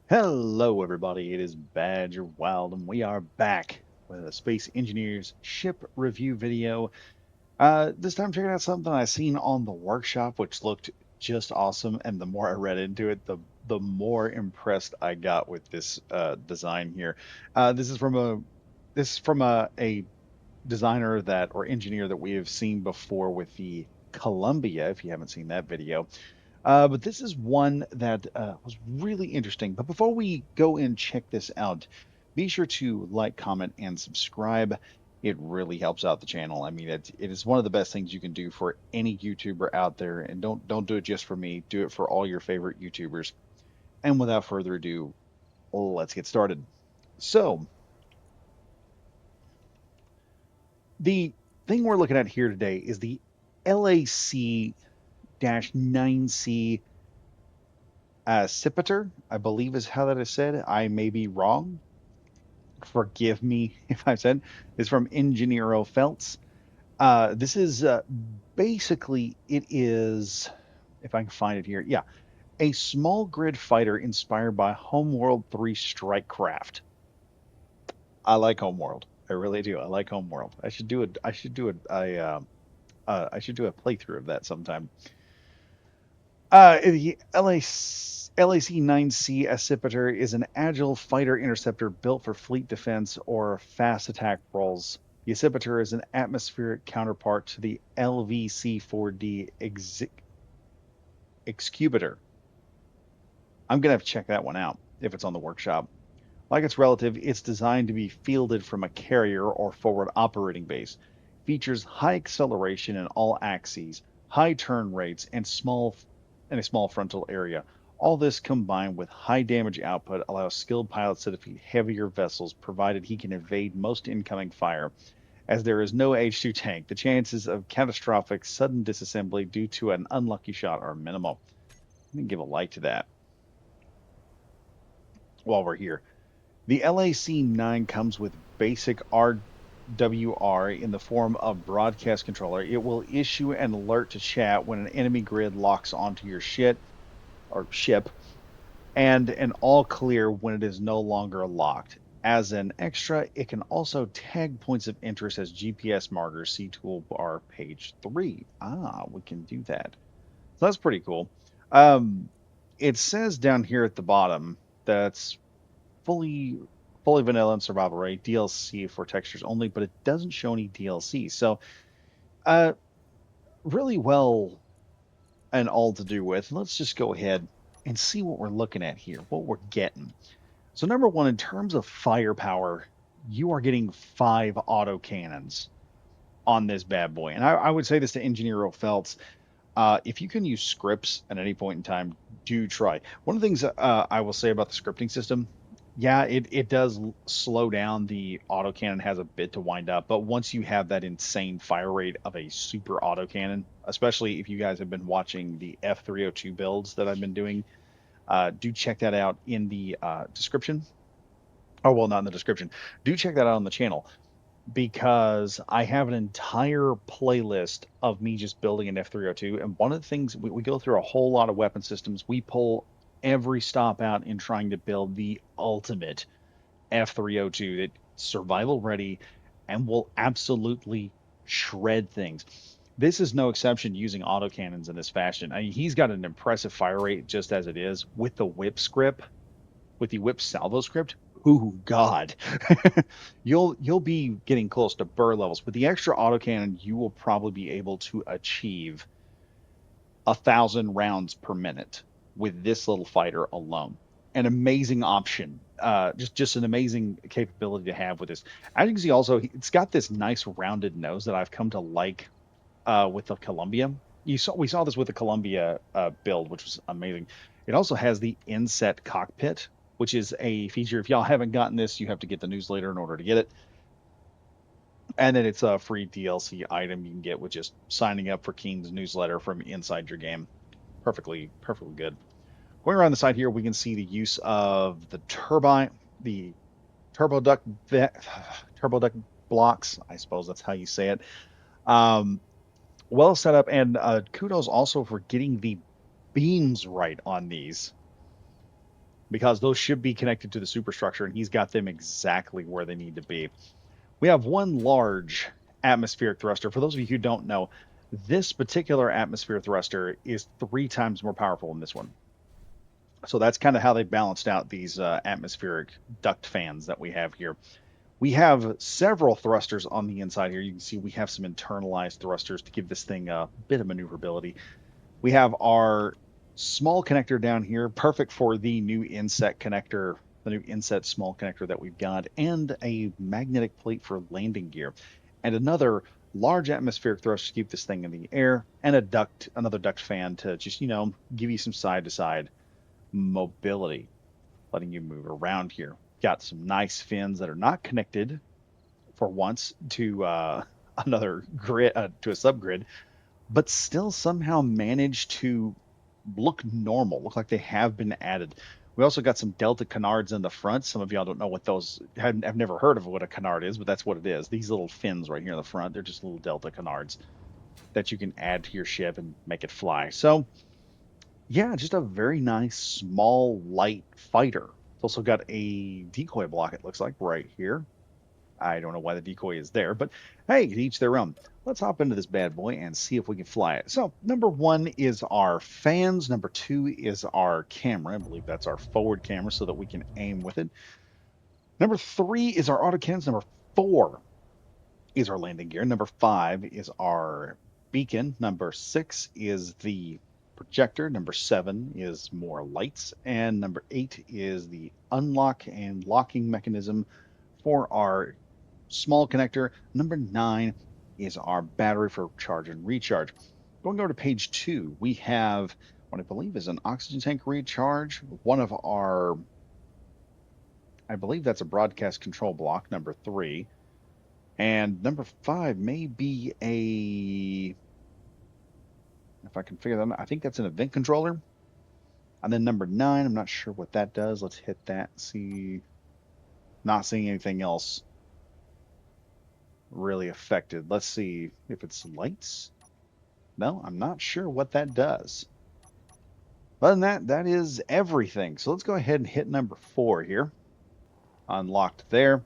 Hello, everybody. It is Badger Wild, and we are back with a Space Engineers ship review video. This time, checking out something I seen on the workshop, which looked just awesome. And the more I read into it, the more impressed I got with this design here. This is from a designer that or engineer that we have seen before with the Columbia. If you haven't seen that video. But this is one that was really interesting. But before we go and check this out, be sure to like, comment, and subscribe. It really helps out the channel. I mean, it is one of the best things you can do for any YouTuber out there. And don't do it just for me. Do it for all your favorite YouTubers. And without further ado, let's get started. So the thing we're looking at here today is the LAC-9C Accipiter, I believe is how that is said. I may be wrong. Forgive me if I said. Is from Engineero Felts. This is basically, it is, if I can find it here, yeah, a small grid fighter inspired by Homeworld 3 strike craft. I like Homeworld. I really do. I like Homeworld. I should do it. I should do a playthrough of that sometime. The LAC-9C Accipiter is an agile fighter-interceptor built for fleet defense or fast attack roles. The Accipiter is an atmospheric counterpart to the LVC-4D Excubitor. I'm going to have to check that one out if it's on the workshop. Like its relative, it's designed to be fielded from a carrier or forward operating base. Features high acceleration in all axes, high turn rates, and a small frontal area. All this combined with high damage output allows skilled pilots to defeat heavier vessels, provided he can evade most incoming fire. As there is no H2 tank, the chances of catastrophic sudden disassembly due to an unlucky shot are minimal. Let me give a like to that while we're here. The LAC-9 comes with basic RWR in the form of broadcast controller. It will issue an alert to chat when an enemy grid locks onto your ship, and an all clear when it is no longer locked. As an extra, it can also tag points of interest as GPS markers. See toolbar page 3. We can do that. So that's pretty cool. Um, it says down here at the bottom that's fully fully vanilla and survival rate, DLC for textures only, but it doesn't show any DLC. So uh really well and all to do with. Let's just go ahead and see what we're looking at here, what we're getting. So number one, in terms of firepower, you are getting 5 autocannons on this bad boy. And I would say this to Engineer Phelps. If you can use scripts at any point in time, do try. One of the things I will say about the scripting system, yeah, it does slow down. The autocannon has a bit to wind up, but once you have that insane fire rate of a super autocannon, especially if you guys have been watching the F302 builds that I've been doing, do check that out in the description. Oh, well, not in the description. Do check that out on the channel because I have an entire playlist of me just building an F302. And one of the things we go through a whole lot of weapon systems, we pull every stop out in trying to build the ultimate F302 that's survival ready and will absolutely shred things. This is no exception using autocannons in this fashion. I mean, he's got an impressive fire rate just as it is with the whip script, with the whip salvo script. Ooh, God. You'll be getting close to burr levels. With the extra autocannon, you will probably be able to achieve 1,000 rounds per minute with this little fighter alone. An amazing option. Just an amazing capability to have with this. As you can see, also it's got this nice rounded nose that I've come to like with the Columbia. We saw this with the Columbia build, which was amazing. It also has the inset cockpit, which is a feature. If y'all haven't gotten this, you have to get the newsletter in order to get it. And then it's a free DLC item you can get with just signing up for Keen's newsletter from inside your game. Perfectly good. Going around the side here, we can see the use of the turbine, the turbo duct, turbo duct blocks. I suppose that's how you say it. Um, well set up, and kudos also for getting the beams right on these. because those should be connected to the superstructure, and he's got them exactly where they need to be. We have one large atmospheric thruster. For those of you who don't know, this particular atmosphere thruster is 3 times more powerful than this one. So that's kind of how they balanced out these atmospheric duct fans that we have here. We have several thrusters on the inside here. You can see we have some internalized thrusters to give this thing a bit of maneuverability. We have our small connector down here, perfect for the new inset connector, the new inset small connector that we've got, and a magnetic plate for landing gear, and another large atmospheric thruster to keep this thing in the air, and another duct fan to just, give you some side to side mobility, letting you move around here. Got some nice fins that are not connected for once to another grid, to a subgrid, but still somehow manage to look normal, look like they have been added. We also got some Delta canards in the front. Some of y'all don't know what those, have never heard of what a canard is, but that's what it is. These little fins right here in the front, they're just little Delta canards that you can add to your ship and make it fly. So, yeah, just a very nice, small, light fighter. It's also got a decoy block, it looks like, right here. I don't know why the decoy is there, but hey, each their own. Let's hop into this bad boy and see if we can fly it. So, number 1 is our fans. Number 2 is our camera. I believe that's our forward camera so that we can aim with it. Number 3 is our autocannons. Number 4 is our landing gear. Number 5 is our beacon. Number 6 is the projector. Number 7 is more lights. And number 8 is the unlock and locking mechanism for our small connector. Number 9 is our battery for charge and recharge. Going over to page 2, we have what I believe is an oxygen tank recharge. One of our, I believe that's a broadcast control block, number 3. And number 5 may be a, if I can figure that out, I think that's an event controller. And then number 9, I'm not sure what that does. Let's hit that. See, not seeing anything else really affected. Let's see if it's lights. No, I'm not sure what that does. Other than that, that is everything. So let's go ahead and hit number 4 here. Unlocked there.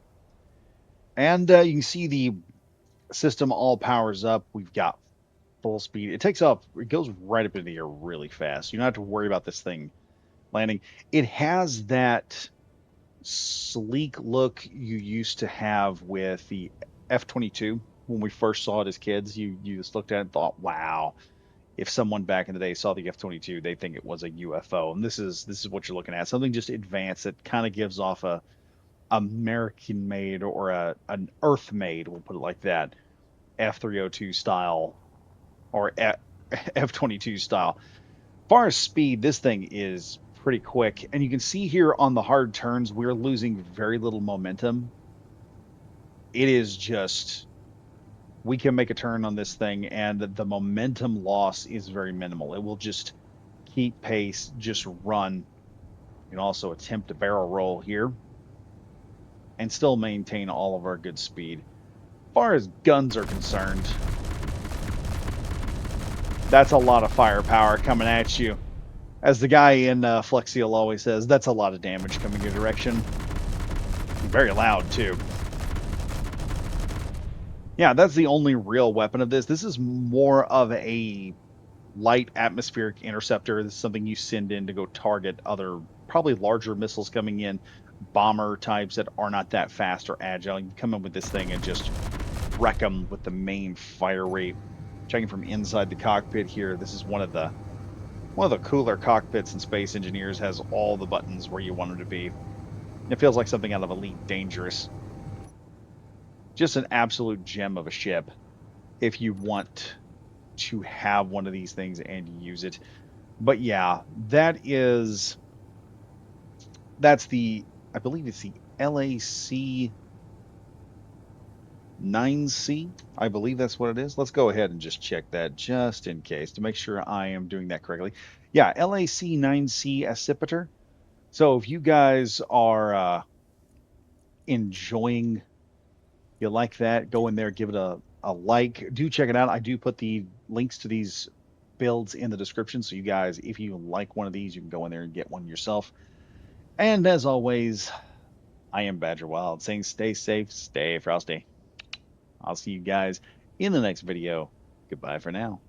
And you can see the system all powers up. We've got full speed. It takes off. It goes right up into the air really fast. You don't have to worry about this thing landing. It has that sleek look you used to have with the F-22 when we first saw it as kids. You just looked at it and thought, wow, if someone back in the day saw the F-22, they think it was a UFO. And this is what you're looking at, something just advanced that kind of gives off a American made or an Earth made, we'll put it like that, F-302 style or F-22 style. As far as speed, this thing is pretty quick, and you can see here on the hard turns we're losing very little momentum. It is just, we can make a turn on this thing and the momentum loss is very minimal. It will just keep pace, just run. You can also attempt a barrel roll here and still maintain all of our good speed. As far as guns are concerned, that's a lot of firepower coming at you. As the guy in Flexiel always says, that's a lot of damage coming your direction. Very loud, too. Yeah, that's the only real weapon of this. This is more of a light atmospheric interceptor. This is something you send in to go target other, probably larger missiles coming in, bomber types that are not that fast or agile. You come in with this thing and just wreck them with the main fire rate. Checking from inside the cockpit here, this is one of the cooler cockpits in Space Engineers. Has all the buttons where you want them to be. It feels like something out of Elite Dangerous. Just an absolute gem of a ship if you want to have one of these things and use it. But yeah, that's the, I believe it's the LAC-9C. I believe that's what it is. Let's go ahead and just check that just in case to make sure I am doing that correctly. Yeah, LAC-9C Accipiter. So if you guys are enjoying, you like that, go in there, give it a like. Do check it out. I do put the links to these builds in the description. So you guys, if you like one of these, you can go in there and get one yourself. And as always, I am Badger Wild saying stay safe, stay frosty. I'll see you guys in the next video. Goodbye for now.